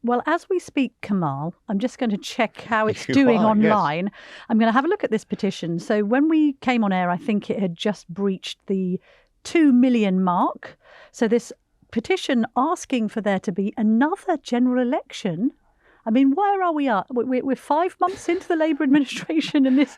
Well, as we speak, Kamal, I'm just going to check how it's You doing are, yes. online. I'm going to have a look at this petition. So when we came on air, I think it had just breached the 2 million mark. So this petition asking for there to be another general election. I mean, where are we at? We're 5 months into the Labour administration and this...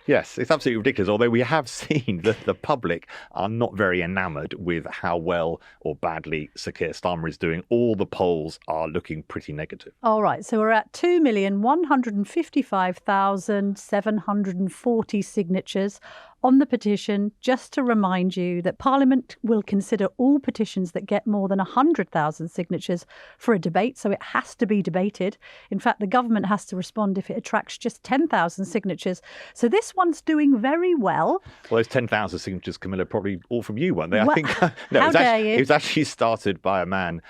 Yes, it's absolutely ridiculous. Although we have seen that the public are not very enamoured with how well or badly Sir Keir Starmer is doing. All the polls are looking pretty negative. All right, so we're at 2,155,740 signatures on the petition. Just to remind you that Parliament will consider all petitions that get more than 100,000 signatures for a debate, so it has to be debated. In fact, the government has to respond if it attracts just 10,000 signatures. So this one's doing very well. Well, those 10,000 signatures, Camilla, probably all from you, weren't they? Well, I think no, how dare you? It was actually started by a man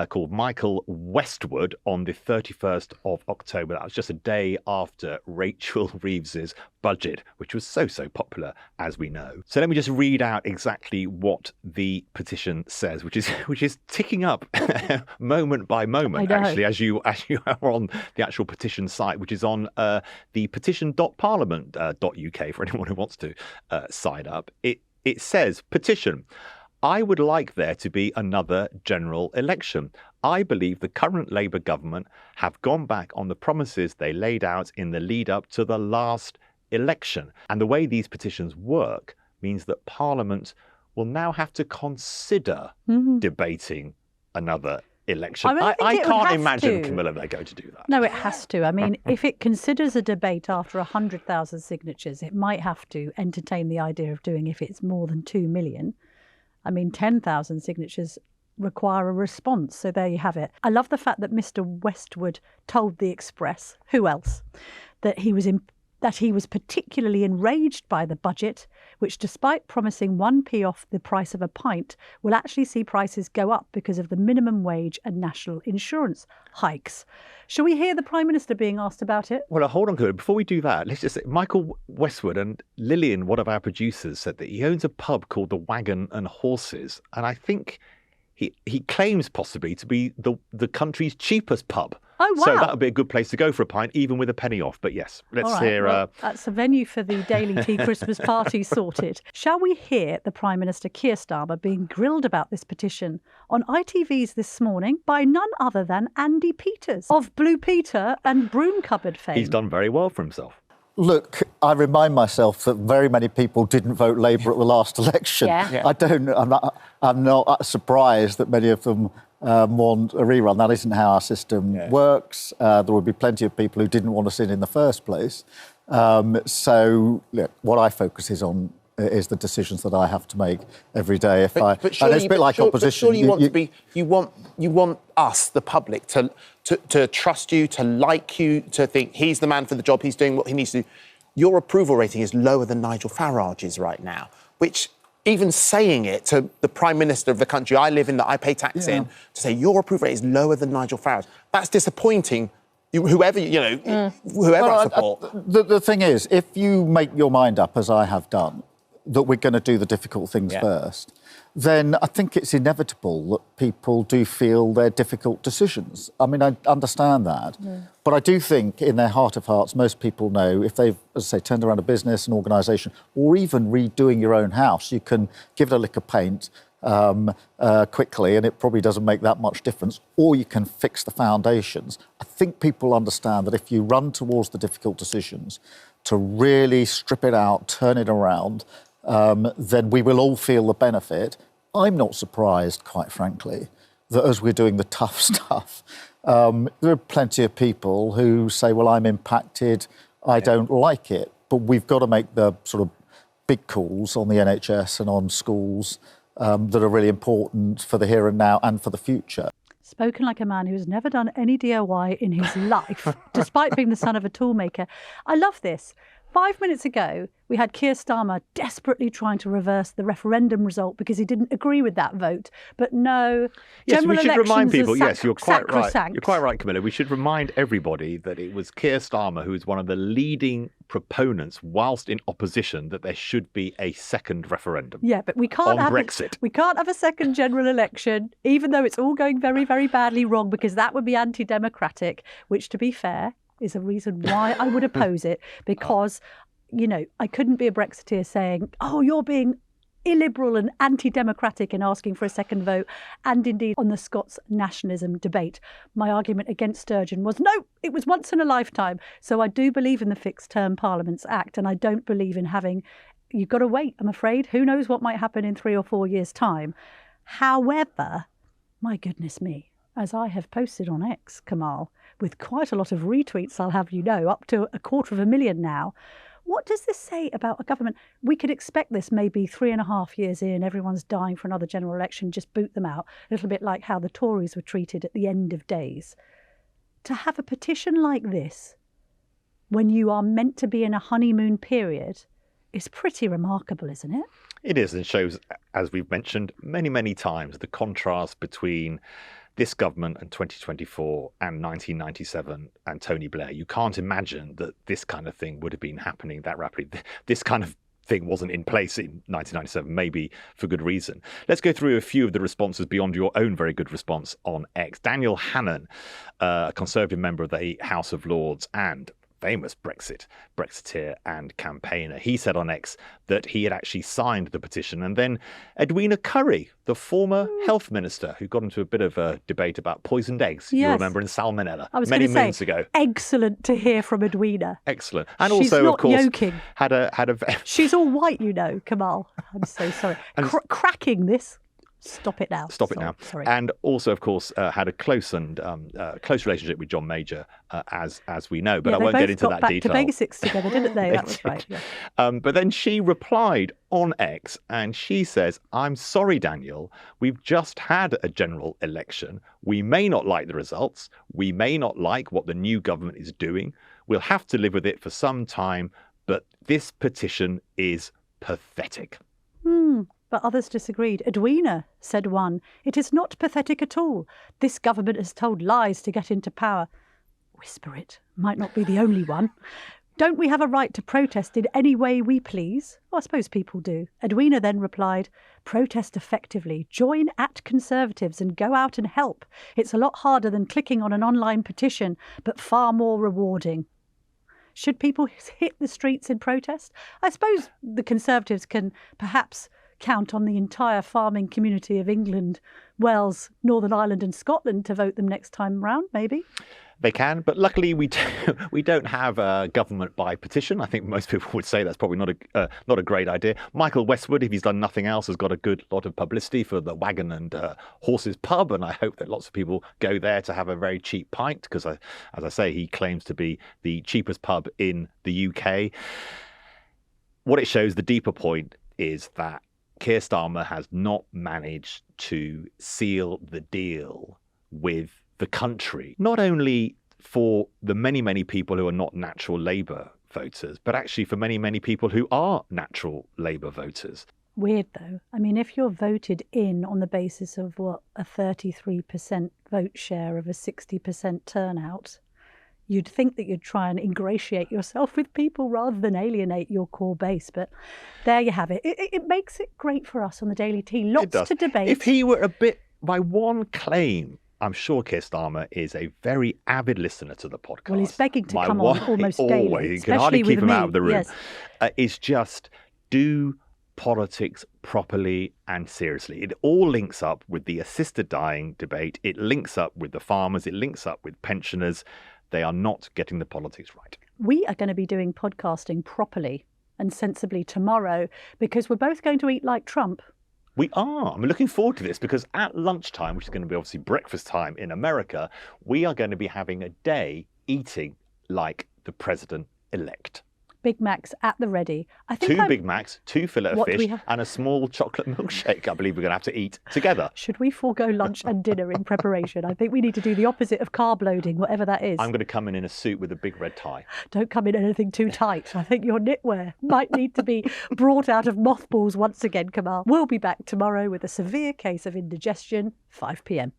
called Michael Westwood on the 31st of October. That was just a day after Rachel Reeves's budget, which was so popular, as we know. So let me just read out exactly what the petition says, which is ticking up moment by moment, actually, as you are on the actual petition site, which is on the petition.parliament.uk for anyone who wants to sign up. It says, petition. I would like there to be another general election. I believe the current Labour government have gone back on the promises they laid out in the lead up to the last election. And the way these petitions work means that Parliament will now have to consider debating another election. I can't imagine, Camilla, they're going to do that. No, it has to. I mean, if it considers a debate after 100,000 signatures, it might have to entertain the idea of doing if it's more than 2 million. I mean, 10,000 signatures require a response. So there you have it. I love the fact that Mr. Westwood told The Express, who else, that he was particularly enraged by the budget, which, despite promising 1p off the price of a pint, will actually see prices go up because of the minimum wage and national insurance hikes. Shall we hear the Prime Minister being asked about it? Well, hold on to it. Before we do that, let's just say Michael Westwood and Lillian, one of our producers, said that he owns a pub called the Wagon and Horses. And I think he claims possibly to be the country's cheapest pub. Oh, wow. So that would be a good place to go for a pint, even with a penny off. But yes, let's hear... Well, that's a venue for the Daily Tea Christmas party sorted. Shall we hear the Prime Minister, Keir Starmer, being grilled about this petition on ITV's This Morning by none other than Andy Peters of Blue Peter and Broom Cupboard fame? He's done very well for himself. Look, I remind myself that very many people didn't vote Labour at the last election. Yeah. I'm not surprised that many of them want a rerun. That isn't how our system works. There will be plenty of people who didn't want us in the first place. So, look, what I focus is the decisions that I have to make every day. And it's a bit like opposition. Surely you want us, the public, to trust you, to like you, to think he's the man for the job, he's doing what he needs to do. Your approval rating is lower than Nigel Farage's right now, which even saying it to the Prime Minister of the country I live in, that I pay tax in, to say your approval rate is lower than Nigel Farage, that's disappointing. Whoever I support. The thing is, if you make your mind up, as I have done, that we're going to do the difficult things first, then I think it's inevitable that people do feel they're difficult decisions. I mean, I understand that. But I do think in their heart of hearts, most people know if they've, as I say, turned around a business, an organisation, or even redoing your own house, you can give it a lick of paint quickly and it probably doesn't make that much difference, or you can fix the foundations. I think people understand that if you run towards the difficult decisions, to really strip it out, turn it around, then we will all feel the benefit. I'm not surprised, quite frankly, that as we're doing the tough stuff, there are plenty of people who say, well, I'm impacted, I don't like it. But we've got to make the sort of big calls on the NHS and on schools that are really important for the here and now and for the future. Spoken like a man who's never done any DIY in his life, despite being the son of a toolmaker. I love this. 5 minutes ago, we had Keir Starmer desperately trying to reverse the referendum result because he didn't agree with that vote. But no, yes, general we should remind elections people. are Yes, you're quite right. sacrosanct. You're quite right, Camilla. We should remind everybody that it was Keir Starmer who is one of the leading proponents, whilst in opposition, that there should be a second referendum. Yeah, but we can't have Brexit. We can't have a second general election, even though it's all going very, very badly wrong, because that would be anti-democratic. Which, to be fair, is a reason why I would oppose it, because, you know, I couldn't be a Brexiteer saying, oh, you're being illiberal and anti-democratic in asking for a second vote. And indeed, on the Scots nationalism debate, my argument against Sturgeon was, no, it was once in a lifetime. So I do believe in the Fixed Term Parliaments Act, and I don't believe in having, you've got to wait, I'm afraid. Who knows what might happen in 3 or 4 years' time. However, my goodness me, as I have posted on X, Kamal, with quite a lot of retweets, I'll have you know, up to 250,000 now. What does this say about a government? We could expect this maybe 3.5 years in, everyone's dying for another general election, just boot them out. A little bit like how the Tories were treated at the end of days. To have a petition like this, when you are meant to be in a honeymoon period, is pretty remarkable, isn't it? It is, and shows, as we've mentioned many, many times, the contrast between this government and 2024 and 1997 and Tony Blair. You can't imagine that this kind of thing would have been happening that rapidly. This kind of thing wasn't in place in 1997, maybe for good reason. Let's go through a few of the responses beyond your own very good response on X. Daniel Hannan, a Conservative member of the House of Lords and famous Brexiteer and campaigner. He said on X that he had actually signed the petition. And then Edwina Currie, the former health minister, who got into a bit of a debate about poisoned eggs, you remember, in salmonella many moons ago. Excellent to hear from Edwina. Excellent. And She's also, not of course, joking. had a She's all white, you know, Kamal. I'm so sorry. Cracking this. Stop it now. Stop it now. Sorry. And also, of course, had a close relationship with John Major, as we know. But I won't get into that detail. They both got back to basics together, didn't they? That was right. Yeah. But then she replied on X, and she says, "I'm sorry, Daniel. We've just had a general election. We may not like the results. We may not like what the new government is doing. We'll have to live with it for some time. But this petition is pathetic." But others disagreed. Edwina said one, "It is not pathetic at all. This government has told lies to get into power." Whisper it. Might not be the only one. "Don't we have a right to protest in any way we please?" Well, I suppose people do. Edwina then replied, "Protest effectively. Join at Conservatives and go out and help. It's a lot harder than clicking on an online petition, but far more rewarding." Should people hit the streets in protest? I suppose the Conservatives can perhaps count on the entire farming community of England, Wales, Northern Ireland and Scotland to vote them next time round, maybe. They can, but luckily we don't have a government by petition. I think most people would say that's probably not a great idea. Michael Westwood, if he's done nothing else, has got a good lot of publicity for the Wagon and Horses pub, and I hope that lots of people go there to have a very cheap pint, because, as I say, he claims to be the cheapest pub in the UK. What it shows, the deeper point, is that Keir Starmer has not managed to seal the deal with the country, not only for the many, many people who are not natural Labour voters, but actually for many, many people who are natural Labour voters. Weird, though. I mean, if you're voted in on the basis of, what, a 33% vote share of a 60% turnout, you'd think that you'd try and ingratiate yourself with people rather than alienate your core base. But there you have it. It makes it great for us on the Daily Tea. Lots to debate. If he were by one claim, I'm sure Keir Starmer is a very avid listener to the podcast. Well, he's begging to come on almost daily. Always. You can hardly keep him out of the room. Yes. Is just do politics properly and seriously. It all links up with the assisted dying debate. It links up with the farmers. It links up with pensioners. They are not getting the politics right. We are going to be doing podcasting properly and sensibly tomorrow because we're both going to eat like Trump. We are. I'm looking forward to this because at lunchtime, which is going to be obviously breakfast time in America, we are going to be having a day eating like the president-elect. Big Macs at the ready. I think Two Big Macs, 2 fillet of What do fish, we have? and a small chocolate milkshake. I believe we're going to have to eat together. Should we forego lunch and dinner in preparation? I think we need to do the opposite of carb loading, whatever that is. I'm going to come in a suit with a big red tie. Don't come in anything too tight. I think your knitwear might need to be brought out of mothballs once again, Kamal. We'll be back tomorrow with a severe case of indigestion, 5 p.m.